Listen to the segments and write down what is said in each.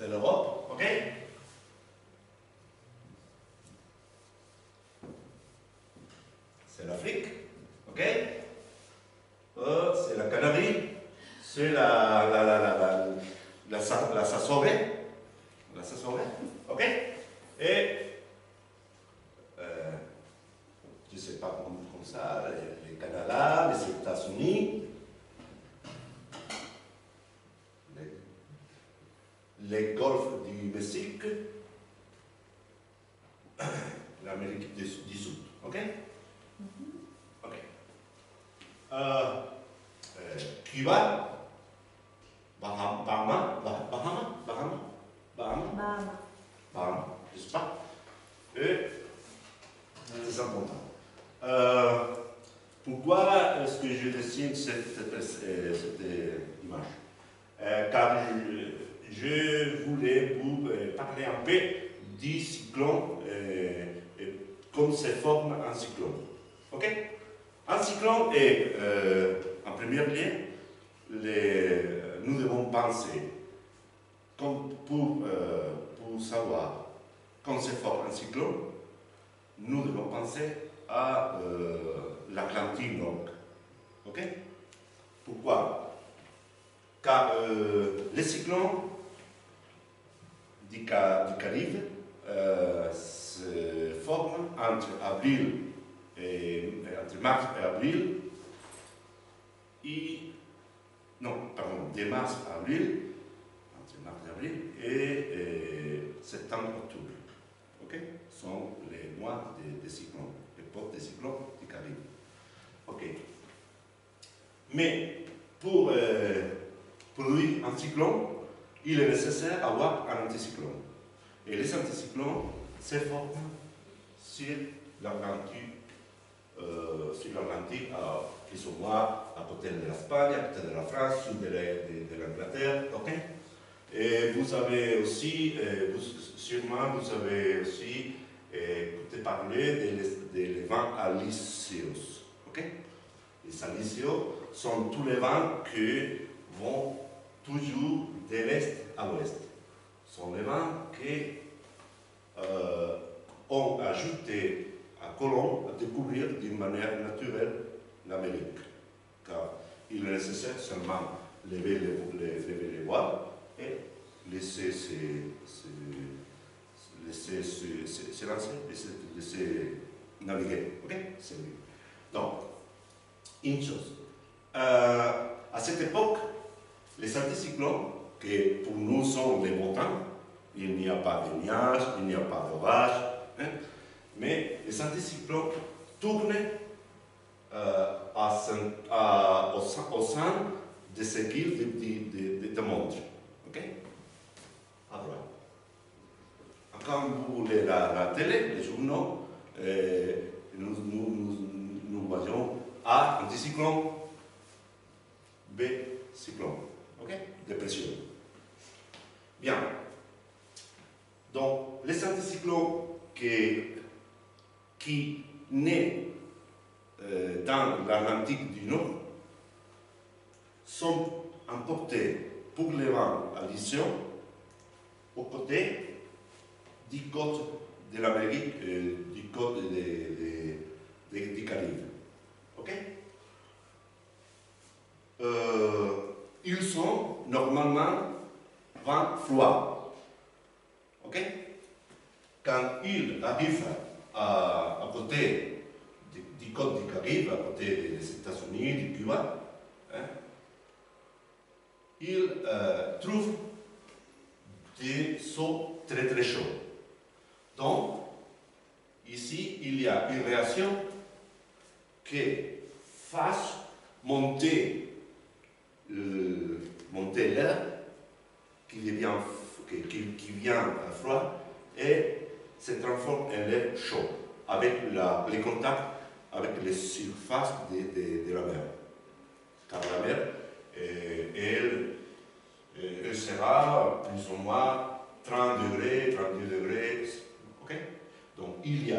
c'est l'Europe, ok? C'est l'Afrique, ok? C'est la Canarie, c'est la Sassoret, ok? Et, je ne sais pas comme ça, les Canada, les États-Unis, les golfs du Mexique, l'Amérique du Sud, ok? Ok. Cuba, Bahama, n'est-ce pas? Et c'est important. Pourquoi est-ce que je dessine cette image? Car je voulais vous parler un peu du cyclone, comme se forme un cyclone. Ok? Un cyclone est, en premier lieu, nous devons penser, pour savoir quand se forme un cyclone, nous devons penser à l'Atlantique Nord. Ok? Pourquoi? Car les cyclones du Caraïbe se forment entre mars et avril, de mars à avril, entre mars et avril, et septembre-octobre. Ok? Ce sont les mois des cyclones, l'époque des cyclones du Caraïbe. Ok. Mais pour produire un cyclone, il est nécessaire d'avoir un anticyclone. Et les anticyclones se forment sur l'Atlantique, plus ou moins à côté de l'Espagne, à côté de la France, sud de l'Angleterre. Okay? Et vous avez aussi, sûrement, vous avez aussi écouté parler des vents alisios. Okay? Les alisios sont tous les vents qui vont toujours de l'est à l'ouest. Ce sont les vents qui ont ajouté à Colomb à découvrir d'une manière naturelle l'Amérique. Car il est nécessaire seulement lever les voiles et laisser se lancer, laisser naviguer. Ok? Donc, une chose. À cette époque, les anticyclones, qui pour nous sont les beaux temps, il n'y a pas de nuages, il n'y a pas d'orage, hein, mais les anticyclones tournent au sein de ce guilles de montre. Ok? À droite. Quand vous voulez la télé, les journaux, nous voyons A, anticyclone, B, cyclone. Ok? Dépression. Bien. Donc, les anticyclones qui naissent dans l'Atlantique du Nord sont emportés pour les vents alisios aux côtés du côte de l'Amérique, du côte du Caraïbe. Ok? Ils sont normalement vents froids. Ok? Quand ils arrivent à côté du côte du Caraïbe, à côté des États-Unis, du Cuba, hein, ils trouvent des eaux très très chaudes. Donc, ici, il y a une réaction qui fasse monter l'air qui vient froid et se transforme en l'air chaud avec les contacts avec les surfaces de la mer. Car la mer, elle sera plus ou moins 30 degrés, 32 degrés. Okay? Donc il y a un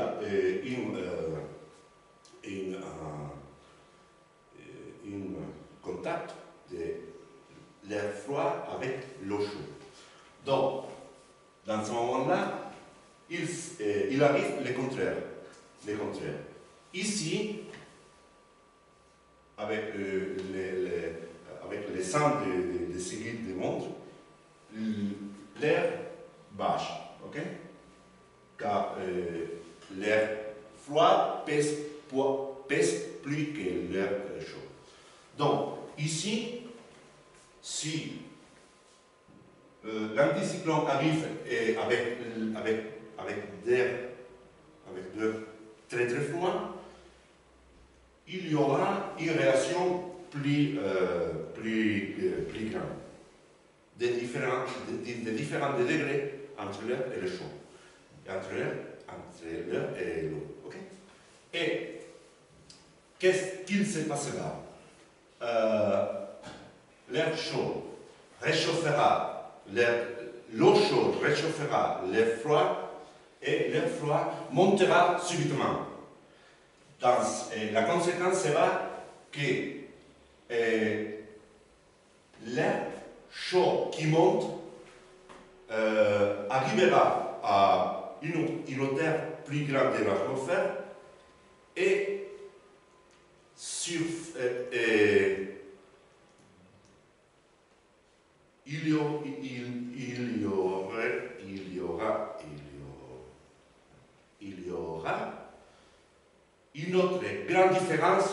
contact de l'air froid avec l'eau chaude. Donc, Dans ce moment-là, il arrive le contraire. Ici, avec les sens de série de montre, l'air bâche, ok? Car l'air froid pèse plus que l'air chaud. Donc, ici, si l'anticyclone arrive avec l'air très très froid, il y aura une réaction plus grande, de différents degrés entre l'air et le chaud, entre l'air et l'eau. Okay? Et qu'est-ce qu'il se passera? L'air chaud réchauffera, l'eau chaude réchauffera l'air froid et l'air froid montera subitement. La conséquence sera que l'air chaud qui monte arrivera à une hauteur plus grande de l'atmosphère et il y aura une autre grande différence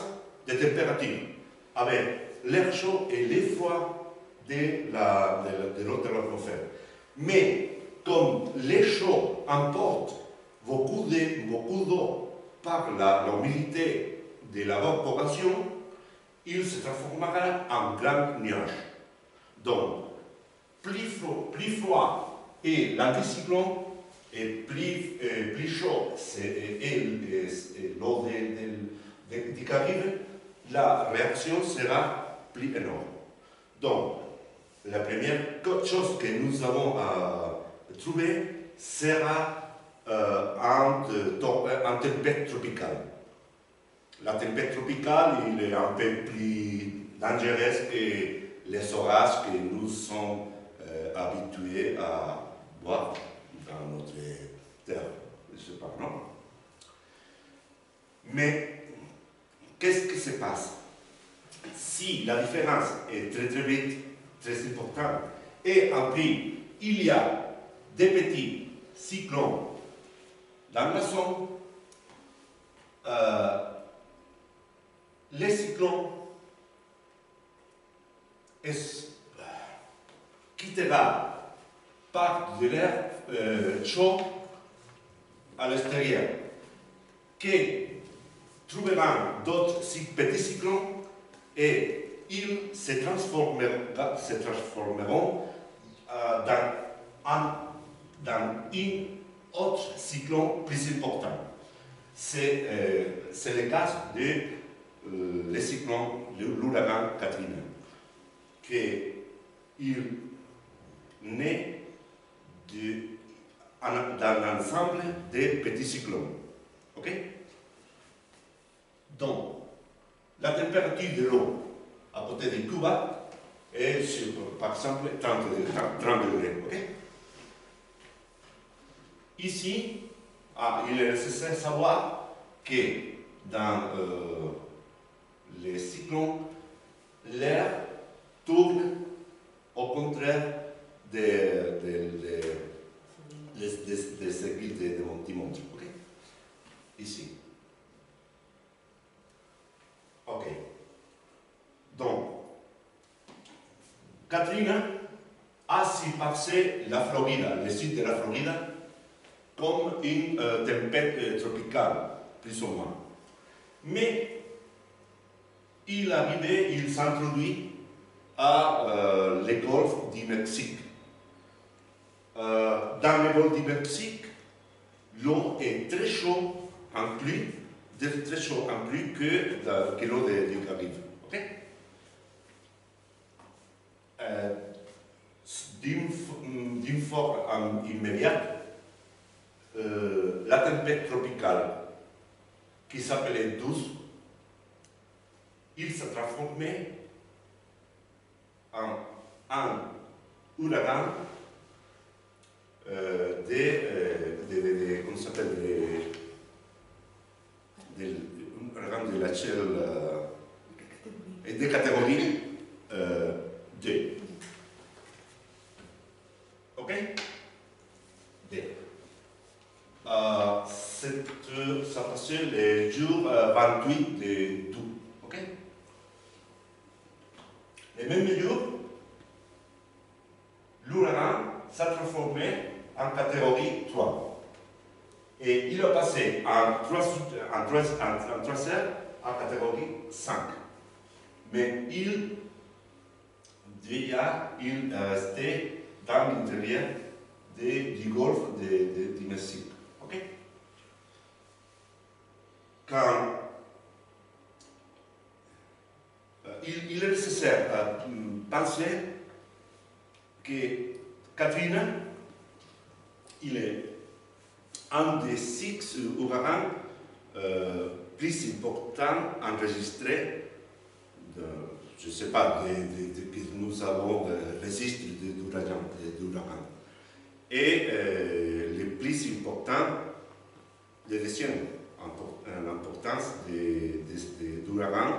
de température avec l'air chaud et l'air froid de l'autre atmosphère. Mais comme l'air chaud emporte beaucoup d'eau par l'humidité de l'évaporation, il se transformera en grand nuage. Donc, plus froid et l'anticyclone et plus chaud et l'eau du Caraïbe, la réaction sera plus énorme. Donc, la première chose que nous avons à trouver sera en tempête tropicale. La tempête tropicale il est un peu plus dangereuse que les orages que nous sommes habitués à voir dans notre terre, je ne sais pas, non? Mais qu'est-ce qui se passe? Si la différence est très très vite, très importante, et en plus, il y a des petits cyclones dans la zone, les cyclones quittera par de l'air chaud à l'extérieur, qui trouveront d'autres petits cyclones et ils se transformeront dans un autre cyclone plus important. C'est le cas de le cyclone, l'ouragan Katrina, qu'il naît d'un ensemble de petits cyclones. Ok? Donc, la température de l'eau à côté de Cuba est sur, par exemple, 30 degrés. Okay? Ici, il est nécessaire de savoir que dans les cyclones, l'air tourne au contraire des aiguilles de montre. Okay? Ici. Ok. Donc, Katrina a surpassé la Floride, le sud de la Floride, comme une tempête tropicale, plus ou moins. Mais il s'introduit à le golfe du Mexique. Dans le golfe du Mexique, l'eau est très chaude en plus, que l'eau du Caraïbe. Okay? D'une forme immédiate, la tempête tropicale qui s'appelait Douce, il s'est transformé en un ouragan comment ça s'appelle, de l'échelle et des catégories D. Ok? D. Ça passait le jour 28 d'août. Ok? Le même jour, l'ouragan s'est transformé en catégorie 3. Et il est passé en 3 heures en catégorie 5. Mais il restait dans l'intérieur du golfe du Mexique. Okay? Quand il est nécessaire de penser que Katrina, il est un des 6 ouragans plus importants enregistrés, je ne sais pas, que nous avons registre d'ouragans. Et le plus important de l'importance d'ouragans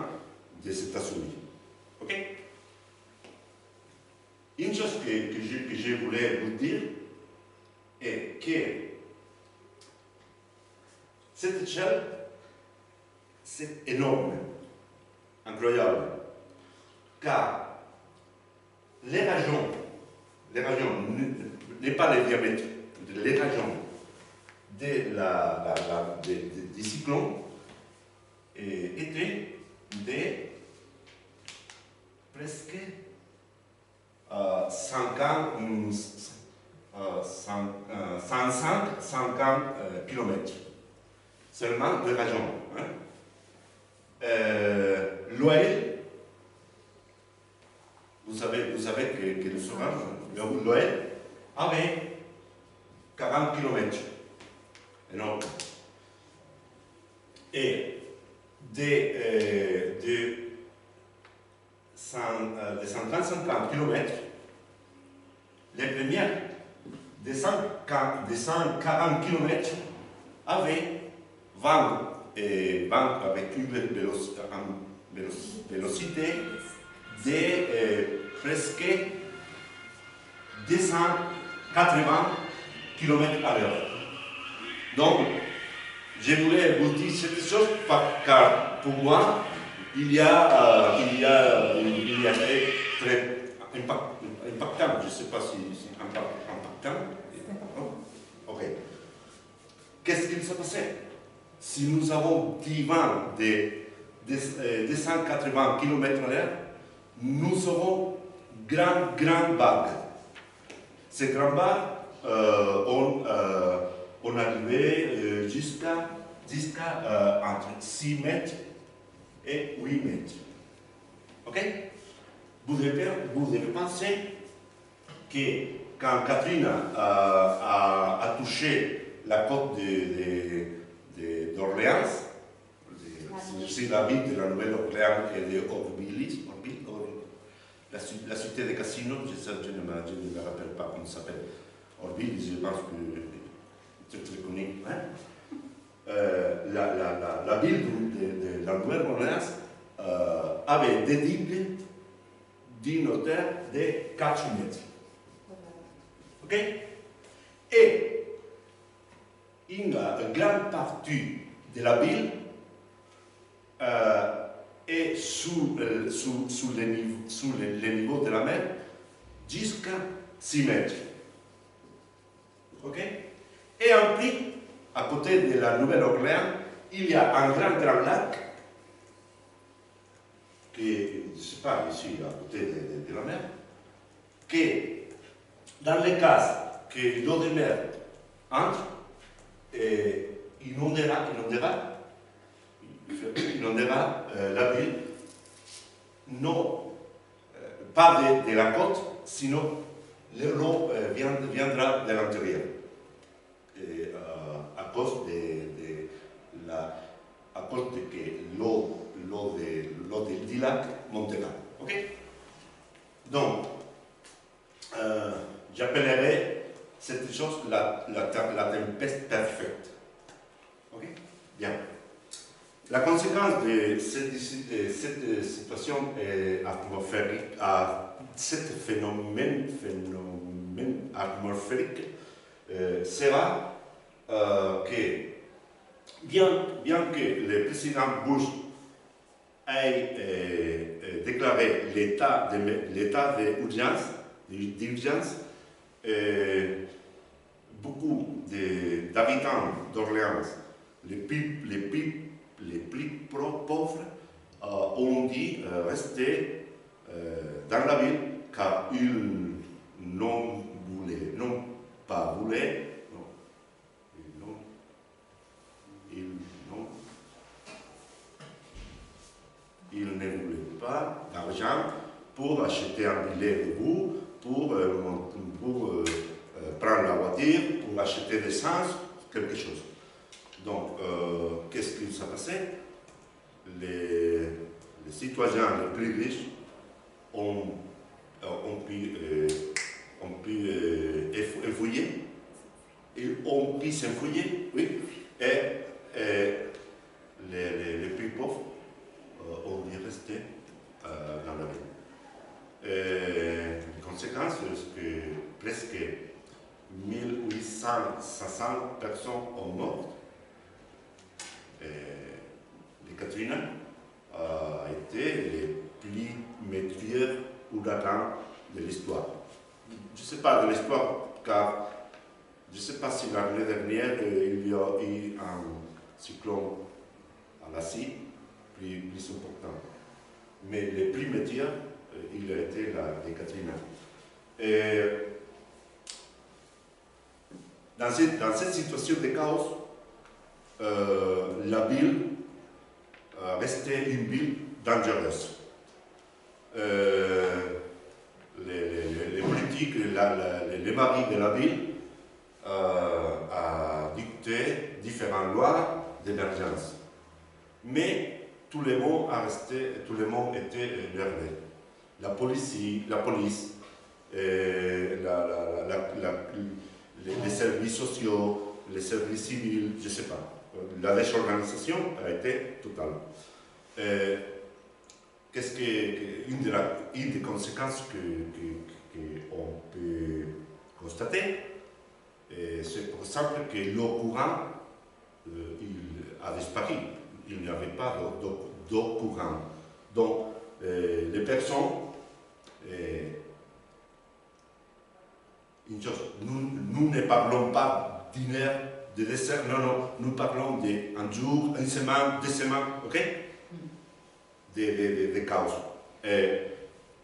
des États-Unis. Ok? Une chose que je voulais vous dire est que cette échelle, c'est énorme, incroyable, car les régions n'est pas le diamètre, les régions du cyclone étaient de presque 50 km. Seulement de régions. L'Ouest, vous savez que le Soudan, l'Ouest avait 40 km. Énorme. Et de 150 km, les premières de 140 km avaient vent avec une vélocité de presque 280 km/h. Donc, je voulais vous dire cette chose car pour moi, il y a très impactant, je ne sais pas si c'est impactant. Oh, ok. Qu'est-ce qu'il s'est passé? Si nous avons 10 vents de 280 km/h, nous aurons grand vagues. Ces grandes vagues ont arrivé jusqu'à entre 6 mètres et 8 mètres. Ok? Vous devez penser que quand Katrina a touché la côte d'Orléans, c'est la ville de la Nouvelle-Orléans et de Orbilis, la cité des casinos, je ne me rappelle pas comment ça s'appelle. Orbilis, je pense que c'est très connu. Hein? La ville de la Nouvelle-Orléans avait des digues d'une hauteur de 4 mètres. Ok? Et une grande partie de la ville est sous le niveau de la mer jusqu'à 6 mètres. Ok? Et en plus, à côté de la Nouvelle-Orléans, il y a un grand lac qui, je ne sais pas, ici, à côté de la mer, qui, dans le cas que l'eau de mer entre, inondera la ville, non pas de la côte, sinon l'eau viendra de l'intérieur. À cause de que l'eau du lac montera. Ok? Donc, j'appellerai cette chose la tempête parfaite. Ok? Bien. La conséquence de cette situation atmosphérique, à ce phénomène atmosphérique, sera que, bien que le président Bush ait déclaré l'état d'urgence, beaucoup d'habitants d'Orléans, les plus pauvres, ont dit rester dans la ville car ils n'ont pas voulu ils ne voulaient pas d'argent pour acheter un billet de bout, pour prendre la voiture, pour acheter de l'essence, quelque chose. Donc, qu'est-ce qui s'est passé? Les citoyens les plus riches ont pu fouiller, ils ont pu s'enfouiller, oui, et les plus pauvres ont dû rester dans la ville. Les conséquences, c'est que presque 1860 personnes ont mort. Les Katrina a été les plus meurtriers ouragans de l'histoire. Je ne sais pas de l'histoire, car je ne sais pas si l'année dernière il y a eu un cyclone à l'Asie plus important. Mais les plus meurtriers, il a été les Katrina. Dans cette situation de chaos, la ville restait une ville dangereuse. Les politiques, les maris de la ville a dicté différentes lois d'émergence. Mais tout le monde était nerveux. La police, les services sociaux, les services civils, je ne sais pas. La désorganisation a été totale. Une des conséquences qu'on peut constater, c'est par exemple que l'eau courante il a disparu. Il n'y avait pas d'eau courante. Donc, les personnes, une chose, nous ne parlons pas d'une heure de dessert, non, nous parlons d'un jour, une semaine, 2 semaines, ok? Des causes.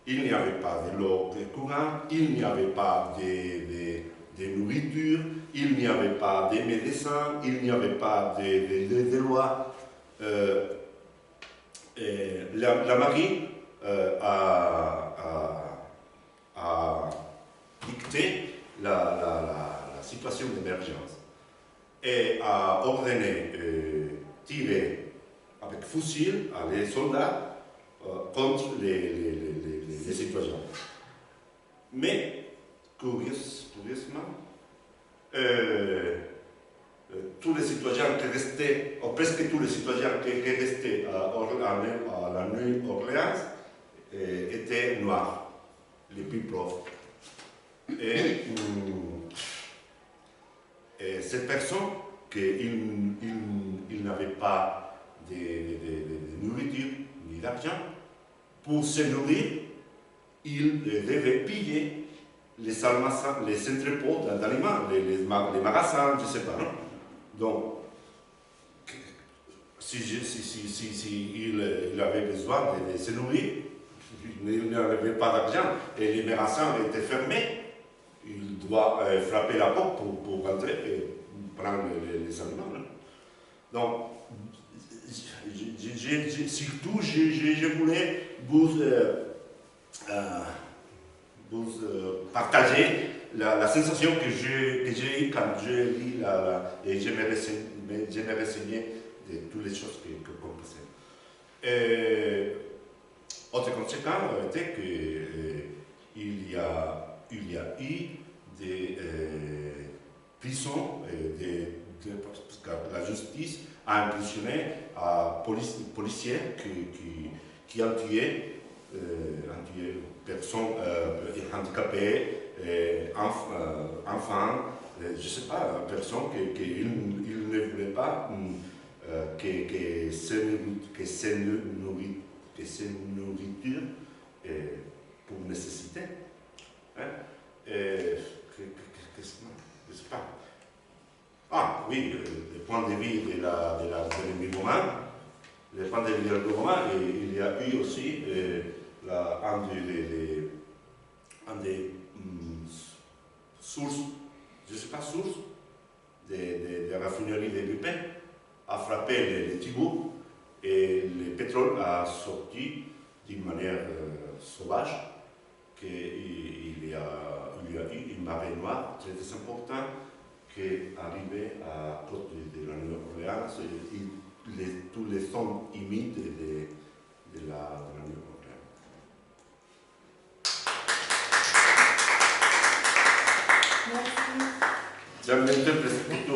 Il n'y avait pas de l'eau courante, il n'y avait pas de nourriture, il n'y avait pas de médecins, il n'y avait pas de lois. La mairie a dicté la situation d'émergence et a ordonné tirer avec fusil à les soldats contre les citoyens. Mais, curieusement, tous les citoyens qui restaient, ou presque tous les citoyens qui restaient à la Nouvelle-Orléans étaient noirs, les plus pauvres. Et ces personnes qu'ils n'avaient pas de nourriture ni d'argent, pour se nourrir, ils devaient piller les entrepôts d'aliments, les magasins, je ne sais pas. Non? Donc, si il avait besoin de se nourrir, il n'avait pas d'argent et les magasins étaient fermés, il doit frapper la porte pour rentrer et prendre les aliments. Non? Donc, surtout, je voulais vous partager la sensation que j'ai eue quand je lis et je me renseignais de toutes les choses qu'on passait. Autre conséquence était qu'il y a eu prison, parce que la justice a impressionné à policiers qui ont tué personnes handicapées, enfants, je ne sais pas, personnes qu'ils ne voulaient pas que ces nourriture pour nécessité. Hein? Je sais pas. Ah oui, le point de vue de l'ennemi romain. Le point de vue de l'ennemi romain, il y a eu aussi un des sources, je ne sais pas, sources de la raffinerie de Lupin a frappé les tribus et le pétrole a sorti d'une manière sauvage, qu'il y a eu une marée noire très importante qui est arrivée à côté de la Nouvelle-Orléans et tous les sons humides de la Nouvelle-Orléans. Merci. J'aime l'interprétation.